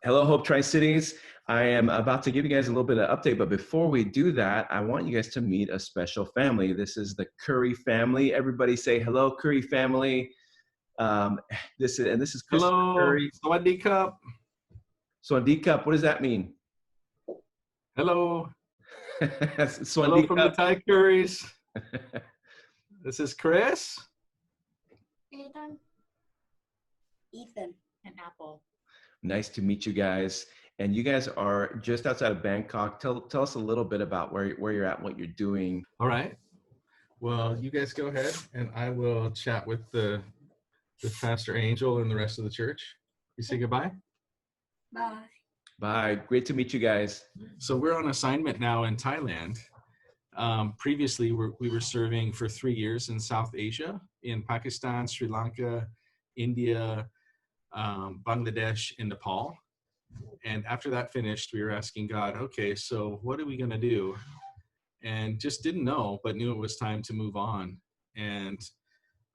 Hello, Hope Tri-Cities. I am about to give you guys a little bit of update, but before we do that, I want you guys to meet a special family. This is the Curry family. Everybody say hello, Curry family. Um, this is Christopher Hello, Curry. Sawadee Cup. Sawandi Cup, what does that mean? Hello, hello Sawandi from the Cup. Thai Curries. This is Chris. Aiden, Ethan, and Apple. Nice to meet you guys. And you guys are just outside of Bangkok. Tell us a little bit about where you're at, what you're doing. All right. Well, you guys go ahead, and I will chat with the Pastor Angel and the rest of the church. You say goodbye. Bye. Bye. Great to meet you guys. So we're on assignment now in Thailand. Previously, we were serving for 3 years in South Asia, in Pakistan, Sri Lanka, India, Bangladesh, and Nepal. And after that finished, we were asking God, okay, so what are we going to do? And just didn't know, but knew it was time to move on. And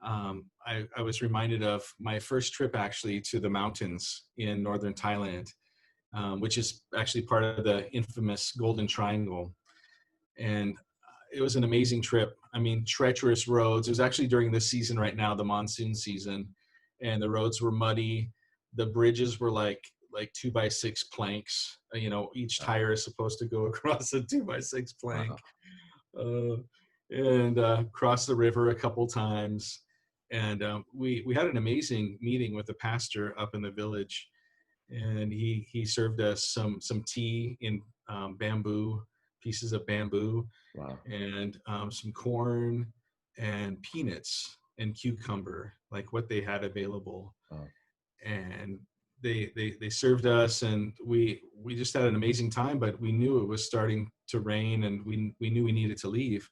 I was reminded of my first trip actually to the mountains in Northern Thailand, which is actually part of the infamous Golden Triangle. And it was an amazing trip. I mean, treacherous roads. It was actually during this season right now, the monsoon season, and the roads were muddy. The bridges were like 2x6 planks. Each tire is supposed to go across a 2x6 plank. Wow. And crossed the river a couple times. And we had an amazing meeting with the pastor up in the village, and he served us some tea in pieces of bamboo, Wow. and some corn and peanuts and cucumber, like what they had available. Wow. And they served us, and we just had an amazing time, but we knew it was starting to rain, and we knew we needed to leave.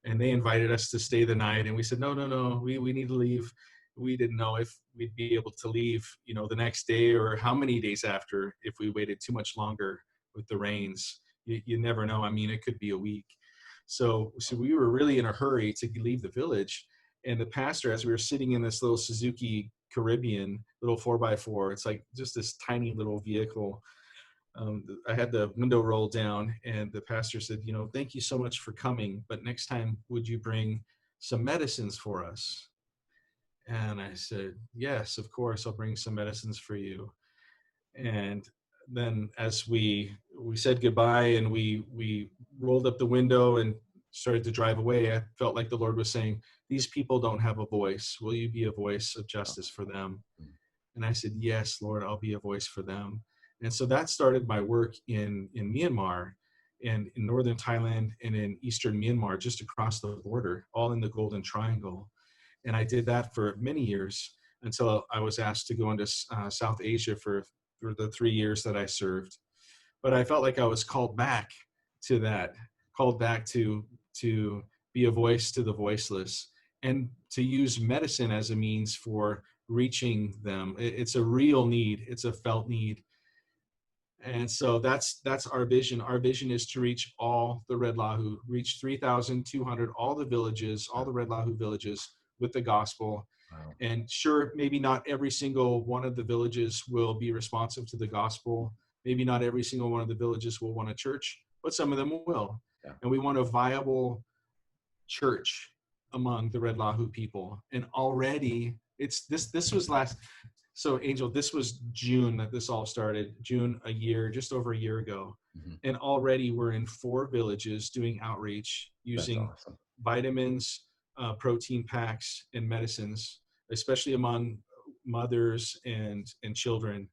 And they invited us to stay the night, and we said, no, we need to leave. We didn't know if we'd be able to leave, the next day or how many days after if we waited too much longer with the rains. You never know. I mean, it could be a week. So we were really in a hurry to leave the village. And the pastor, as we were sitting in this little Suzuki Caribbean, little 4x4, it's like just this tiny little vehicle. I had the window rolled down, and the pastor said, thank you so much for coming, but next time, would you bring some medicines for us? And I said, yes, of course, I'll bring some medicines for you. And then as we said goodbye, and we rolled up the window and started to drive away, I felt like the Lord was saying, these people don't have a voice. Will you be a voice of justice for them? And I said, yes, Lord, I'll be a voice for them. And so that started my work in Myanmar, and in Northern Thailand, and in Eastern Myanmar, just across the border, all in the Golden Triangle. And I did that for many years until I was asked to go into South Asia for the 3 years that I served. But I felt like I was called back to that, called back to be a voice to the voiceless, and to use medicine as a means for reaching them. It's a real need. It's a felt need. And so that's our vision. Our vision is to reach all the Red Lahu, reach 3,200, all the villages, all the Red Lahu villages with the gospel. Wow. And sure, maybe not every single one of the villages will be responsive to the gospel. Maybe not every single one of the villages will want a church, but some of them will. Yeah. And we want a viable church among the Red Lahu people. And already this was last. So Angel, this was June that this all started, just over a year ago. Mm-hmm. And already we're in 4 villages doing outreach using Awesome. vitamins, protein packs, and medicines, especially among mothers and children.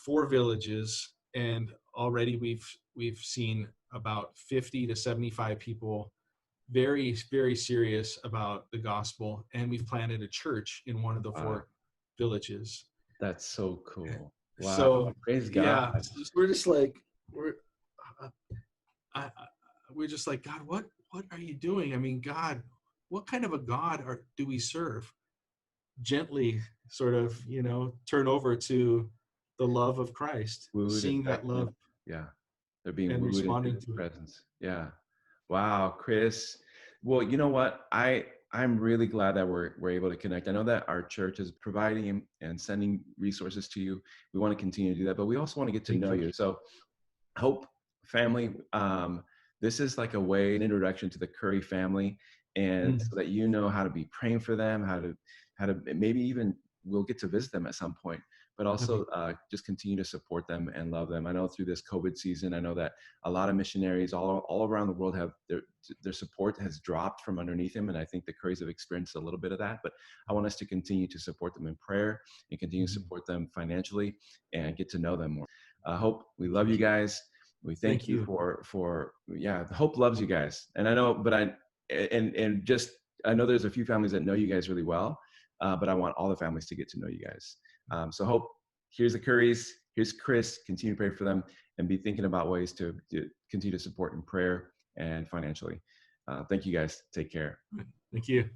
4 villages, and already we've seen about 50 to 75 people very, very serious about the gospel, and we've planted a church in one of the 4 villages. That's so cool. Wow. So Praise God. yeah, we're just like we're just like, God, what are you doing? I mean, God, what kind of a God do we serve? Gently sort of, turn over to the love of Christ, seeing that love. Yeah. They're being and wooed responding into to His it. presence. Yeah. Wow, Chris. Well, you know what? I I'm really glad that we're able to connect. I know that our church is providing and sending resources to you. We want to continue to do that, but we also want to get to Thank know you. you. So Hope family, this is like a way, an introduction to the Curry family, and Mm. so that you know how to be praying for them, how to maybe even we'll get to visit them at some point, but also just continue to support them and love them. I know through this COVID season, I know that a lot of missionaries all around the world have their support has dropped from underneath them, and I think the Currys have experienced a little bit of that. But I want us to continue to support them in prayer and continue to support them financially and get to know them more. Hope, we love you guys. We thank you for yeah. Hope loves you guys, and I know, but and just I know there's a few families that know you guys really well, but I want all the families to get to know you guys. So Hope, here's the Currys, here's Chris. Continue to pray for them and be thinking about ways to continue to support in prayer and financially. Thank you guys. Take care. Thank you.